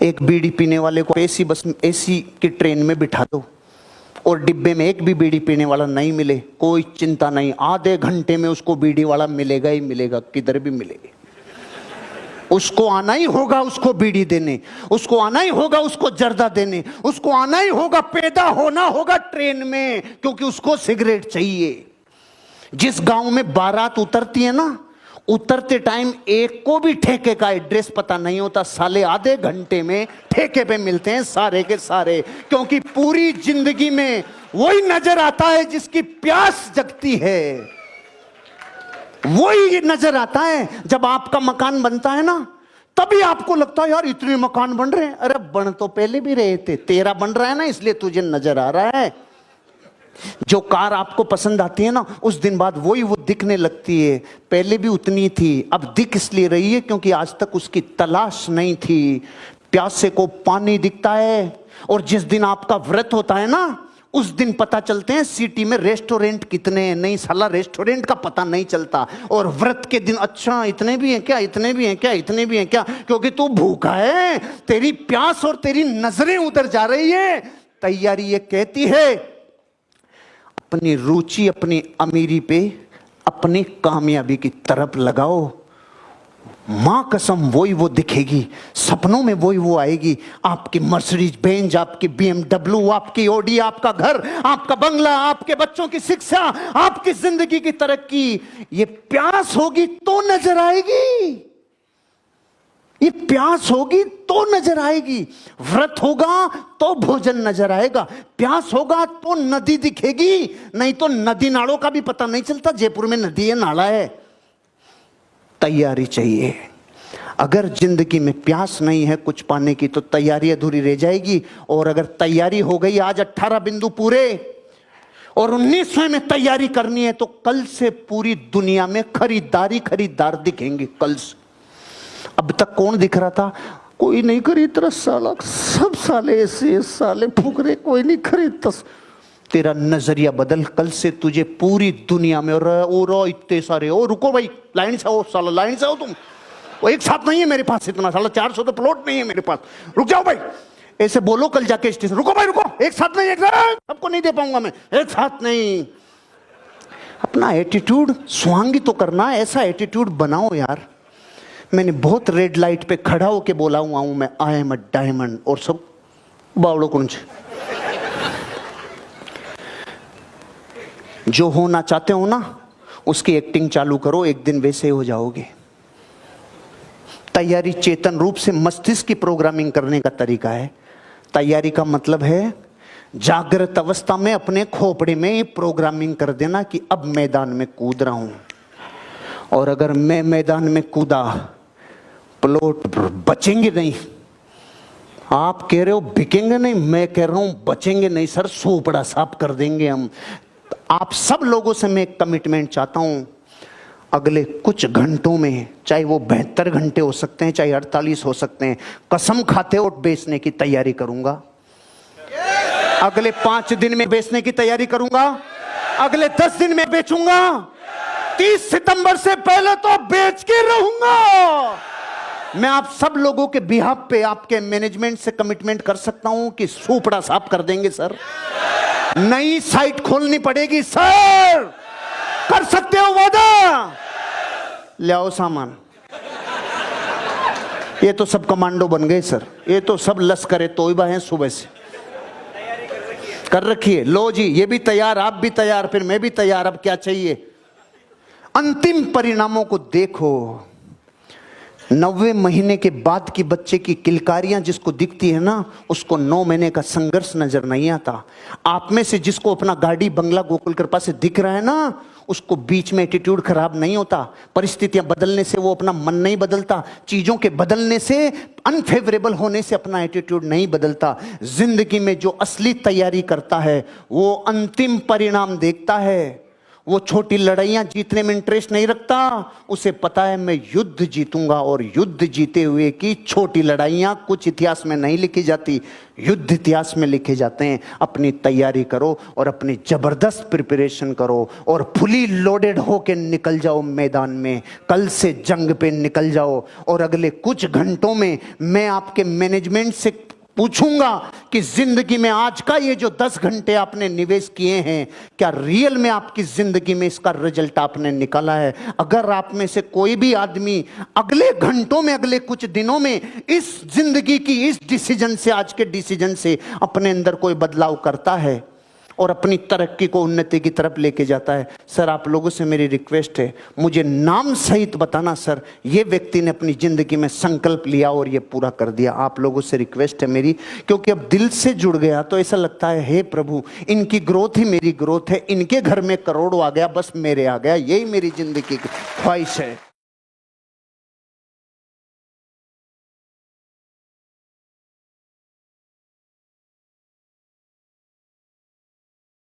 एक बीड़ी पीने वाले को एसी बस एसी की ट्रेन में बिठा दो और डिब्बे में एक भी बीड़ी पीने वाला नहीं मिले, कोई चिंता नहीं, आधे घंटे में उसको बीड़ी वाला मिलेगा ही मिलेगा, किधर भी मिलेगा। उसको आना ही होगा उसको बीड़ी देने, उसको आना ही होगा उसको जर्दा देने, उसको आना ही होगा, पैदा होना होगा ट्रेन में, क्योंकि उसको सिगरेट चाहिए। जिस गांव में बारात उतरती है ना, उतरते टाइम एक को भी ठेके का एड्रेस पता नहीं होता, साले आधे घंटे में ठेके पे मिलते हैं सारे के सारे, क्योंकि पूरी जिंदगी में वही नजर आता है जिसकी प्यास जगती है, वही नजर आता है। जब आपका मकान बनता है ना, तभी आपको लगता है यार इतने मकान बन रहे हैं। अरे बन तो पहले भी रहे थे, तेरा बन रहा है ना, इसलिए तुझे नजर आ रहा है। जो कार आपको पसंद आती है ना, उस दिन बाद वही वो दिखने लगती है, पहले भी उतनी थी, अब दिख इसलिए रही है क्योंकि आज तक उसकी तलाश नहीं थी। प्यासे को पानी दिखता है, और जिस दिन आपका व्रत होता है ना, उस दिन पता चलते हैं सिटी में रेस्टोरेंट कितने हैं। नहीं साला, रेस्टोरेंट का पता नहीं चलता। और व्रत के दिन अच्छा इतने भी हैं क्या, इतने भी हैं क्या, इतने भी हैं क्या, क्योंकि तू भूखा है, तेरी प्यास और तेरी नजरें उधर जा रही है। तैयारी ये कहती है अपनी रुचि अपनी अमीरी पे अपनी कामयाबी की तरफ लगाओ, मां कसम वही वो दिखेगी, सपनों में वही वो आएगी। आपकी मर्सिडीज बेंज, आपकी BMW, आपकी ऑडी, आपका घर, आपका बंगला, आपके बच्चों की शिक्षा, आपकी जिंदगी की तरक्की, ये प्यास होगी तो नजर आएगी, ये प्यास होगी तो नजर आएगी। व्रत होगा तो भोजन नजर आएगा, प्यास होगा तो नदी दिखेगी, नहीं तो नदी नालों का भी पता नहीं चलता। जयपुर में नदी है, नाला है। तैयारी चाहिए। अगर जिंदगी में प्यास नहीं है कुछ पाने की, तो तैयारी अधूरी रह जाएगी। और अगर तैयारी हो गई, आज 18 बिंदु पूरे और 19वें में तैयारी करनी है, तो कल से पूरी दुनिया में खरीदार दिखेंगे कल से। अब तक कौन दिख रहा था? कोई नहीं खरीदता साला, सब साले ऐसे साले फुकरे, कोई नहीं खरीदता। तेरा नजरिया बदल, कल से तुझे पूरी दुनिया में और इतने सारे, ओ रुको भाई, लाइन से आओ साला, लाइन से आओ तुम, वो एक साथ नहीं है मेरे पास इतना साला, 400 तो प्लॉट नहीं है मेरे पास, रुक जाओ भाई। ऐसे बोलो कल जाके स्टेशन, रुको भाई रुको, एक साथ नहीं, एक साथ सबको नहीं दे पाऊंगा मैं, एक साथ नहीं। अपना एटीट्यूड स्वांगी तो करना, ऐसा एटीट्यूड बनाओ यार। मैंने बहुत रेड लाइट पे खड़ा होके बोला हूं मैं, आई एम अ डायमंड, और सब बावड़ो कुंज। जो होना चाहते हो ना, उसकी एक्टिंग चालू करो, एक दिन वैसे हो जाओगे। तैयारी चेतन रूप से मस्तिष्क की प्रोग्रामिंग करने का तरीका है। तैयारी का मतलब है जागृत अवस्था में अपने खोपड़े में ही प्रोग्रामिंग कर देना कि अब मैदान में कूद रहा हूं, और अगर मैं मैदान में कूदा, प्लॉट बचेंगे नहीं। आप कह रहे हो बिकेंगे नहीं, मैं कह रहा हूं बचेंगे नहीं सर, सोपड़ा साफ कर देंगे हम। आप सब लोगों से मैं कमिटमेंट चाहता हूं, अगले कुछ घंटों में, चाहे वो 72 घंटे हो सकते हैं, चाहे 48 हो सकते हैं, कसम खाते हो बेचने की तैयारी करूंगा। अगले 5 दिन में बेचने की तैयारी करूंगा, अगले 10 दिन में बेचूंगा, 30 सितंबर से पहले तो बेच के रहूंगा। मैं आप सब लोगों के बिहाफ पे आपके मैनेजमेंट से कमिटमेंट कर सकता हूं कि सोपड़ा साफ कर देंगे सर। नई साइट खोलनी पड़ेगी सर, कर सकते हो वादा? ले आओ सामान। ये तो सब कमांडो बन गए सर, ये तो सब लश्कर तोयबा हैं, सुबह से कर रखी है। लो जी, ये भी तैयार, आप भी तैयार, फिर मैं भी तैयार, अब क्या चाहिए? अंतिम परिणामों को देखो। 90 महीने के बाद की बच्चे की किलकारियां जिसको दिखती है ना, उसको 9 महीने का संघर्ष नजर नहीं आता। आप में से जिसको अपना गाड़ी बंगला गोकुल कृपा से दिख रहा है ना, उसको बीच में एटीट्यूड खराब नहीं होता। परिस्थितियां बदलने से वो अपना मन नहीं बदलता, चीजों के बदलने से, अनफेवरेबल होने से अपना एटीट्यूड नहीं बदलता। जिंदगी में जो असली तैयारी करता है वो अंतिम परिणाम देखता है, वो छोटी लड़ाइयां जीतने में इंटरेस्ट नहीं रखता, उसे पता है मैं युद्ध जीतूंगा, और युद्ध जीते हुए की छोटी लड़ाइयां कुछ इतिहास में नहीं लिखी जाती, युद्ध इतिहास में लिखे जाते हैं। अपनी तैयारी करो और अपनी जबरदस्त प्रिपरेशन करो और फुली लोडेड होके निकल जाओ मैदान में, कल से जंग पे निकल जाओ। और अगले कुछ घंटों में मैं आपके मैनेजमेंट से पूछूंगा कि जिंदगी में आज का ये जो 10 घंटे आपने निवेश किए हैं, क्या रियल में आपकी जिंदगी में इसका रिजल्ट आपने निकाला है। अगर आप में से कोई भी आदमी अगले घंटों में, अगले कुछ दिनों में इस जिंदगी की इस डिसीजन से, आज के डिसीजन से अपने अंदर कोई बदलाव करता है और अपनी तरक्की को उन्नति की तरफ लेके जाता है, सर आप लोगों से मेरी रिक्वेस्ट है, मुझे नाम सहित बताना सर ये व्यक्ति ने अपनी जिंदगी में संकल्प लिया और ये पूरा कर दिया। आप लोगों से रिक्वेस्ट है मेरी, क्योंकि अब दिल से जुड़ गया तो ऐसा लगता है हे प्रभु इनकी ग्रोथ ही मेरी ग्रोथ है, इनके घर में करोड़ों आ गया बस मेरे आ गया, यही मेरी जिंदगी की ख्वाहिश है।